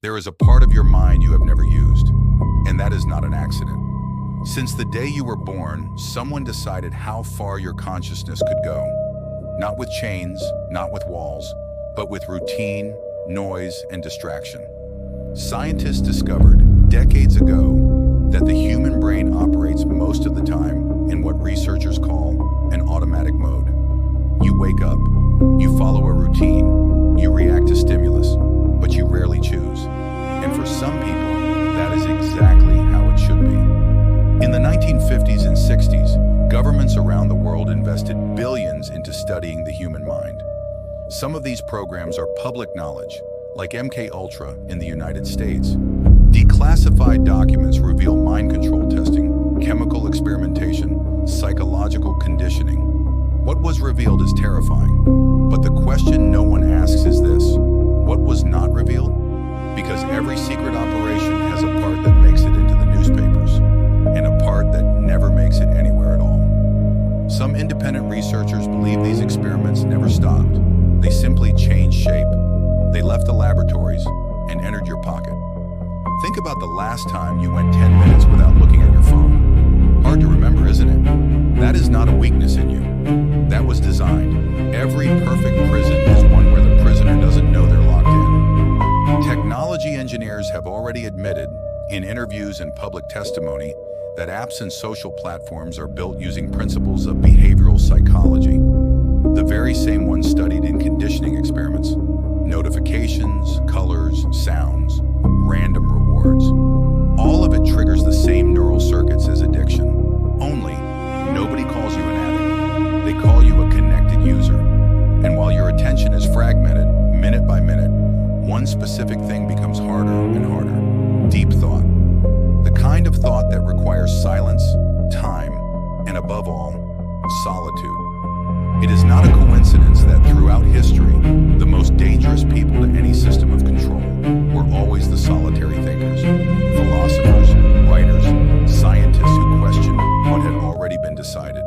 There is a part of your mind you have never used, and that is not an accident. Since the day you were born, someone decided how far your consciousness could go. Not with chains, not with walls, but with routine, noise, and distraction. Scientists discovered decades ago that the human brain operates most of the time in what researchers call an automatic mode. You wake up, you follow a routine, you react to stimulus, but you rarely choose. And for some people, that is exactly how it should be. In the 1950s and 60s, governments around the world invested billions into studying the human mind. Some of these programs are public knowledge, like MK-Ultra in the United States. Declassified documents reveal mind control testing, chemical experimentation, psychological conditioning. What was revealed is terrifying, but the question no one asks is this: what was not revealed? Because every secret operation has a part that makes it into the newspapers, and a part that never makes it anywhere at all. Some independent researchers believe these experiments never stopped. They simply changed shape. They left the laboratories and entered your pocket. Think about the last time you went 10 minutes without looking at your phone. Hard to remember, isn't it? That is not a weakness in you. That was designed. Every perfect prison is one where the prisoner doesn't know they're locked in. Technology engineers have already admitted, in interviews and public testimony, that apps and social platforms are built using principles of behavioral psychology, the very same ones studied in conditioning experiments. Notifications, colors, sounds, random rewards. All of it triggers the same neural circuits as addiction. Only, nobody calls you an addict. They call you a connected user. And while your attention is fragmented, minute by minute, one specific thing becomes harder and harder. Deep thought. The kind of thought that requires silence, time, and above all, solitude. It is not a coincidence that throughout history, the most dangerous people to any system of control were always the solitary thinkers, philosophers, writers, scientists who questioned what had already been decided.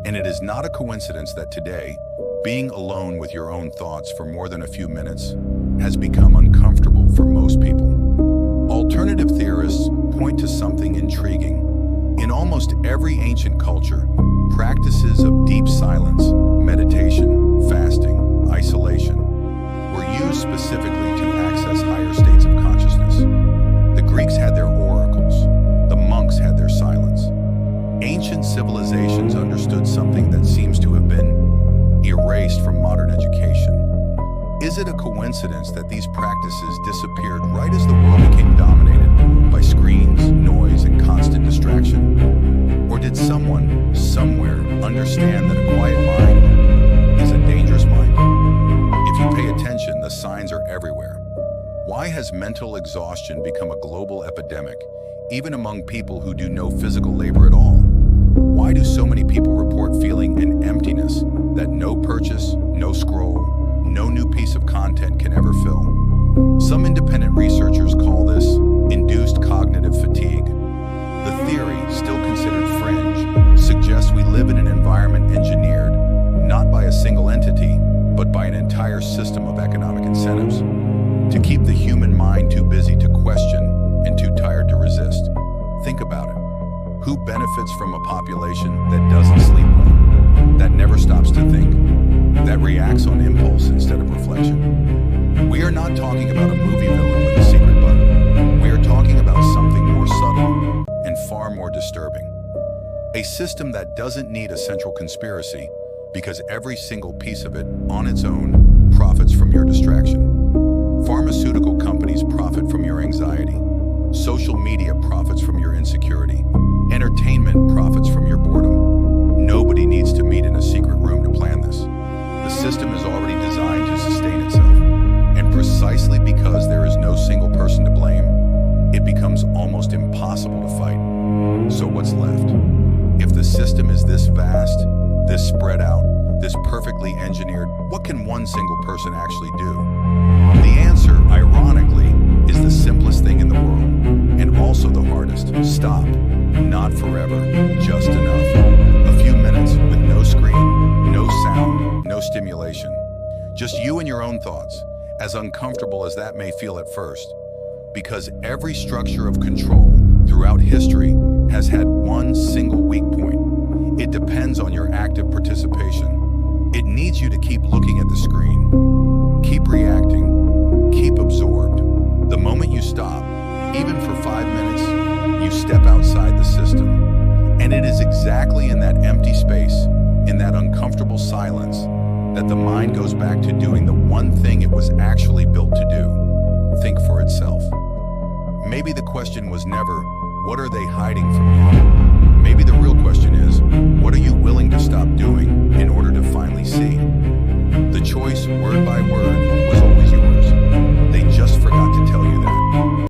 And it is not a coincidence that today, being alone with your own thoughts for more than a few minutes has become uncomfortable for most people. Alternative theorists point to something intriguing. In almost every ancient culture, practices of deep silence, meditation, fasting, isolation were used specifically to access higher states of consciousness. The Greeks had their oracles. The monks had their silence. Ancient civilizations understood something that seems to have been erased from modern education. Is it a coincidence that these practices disappeared right as the world became dominated by screens, noise, and constant distraction? Or did someone, somewhere, understand that a quiet mind is a dangerous mind? If you pay attention, the signs are everywhere. Why has mental exhaustion become a global epidemic, even among people who do no physical labor at all? Why do so many people report feeling an emptiness that no purchase, no scroll, no new piece of content can ever fill? Some independent researchers call this induced cognitive fatigue. The theory, still considered fringe, suggests we live in an environment engineered, not by a single entity, but by an entire system of economic incentives, to keep the human mind too busy to question and too tired to resist. Think about it. Who benefits from a population that doesn't sleep well, that never stops to think, that reacts on impulse instead of reflection? We are not talking about a movie villain with a secret button. We are talking about something more subtle and far more disturbing. A system that doesn't need a central conspiracy because every single piece of it, on its own, profits from your distraction. Pharmaceutical companies profit from your anxiety. Social media profits from your insecurity. Entertainment profits from your boredom. Nobody needs to meet in a secret room to plan this. The system is already designed to sustain itself. And precisely because there is no single person to blame, it becomes almost impossible to fight. So what's left? If the system is this vast, this spread out, this perfectly engineered, what can one single person actually do? The answer, ironically, is the simplest thing in the world, and also the hardest. Stop. Not forever, just enough. A few minutes with no screen, no sound, no stimulation. Just you and your own thoughts, as uncomfortable as that may feel at first. Because every structure of control throughout history has had one single weak point. It depends on your active participation. It needs you to keep looking at the screen, keep reacting, keep absorbed. The moment you stop, even for 5 minutes, you step outside the system. And it is exactly in that empty space, in that uncomfortable silence, that the mind goes back to doing the one thing it was actually built to do: think for itself. Maybe the question was never, what are they hiding from you? Maybe the real question is, what are you willing to stop doing in order to finally see? The choice, word by word,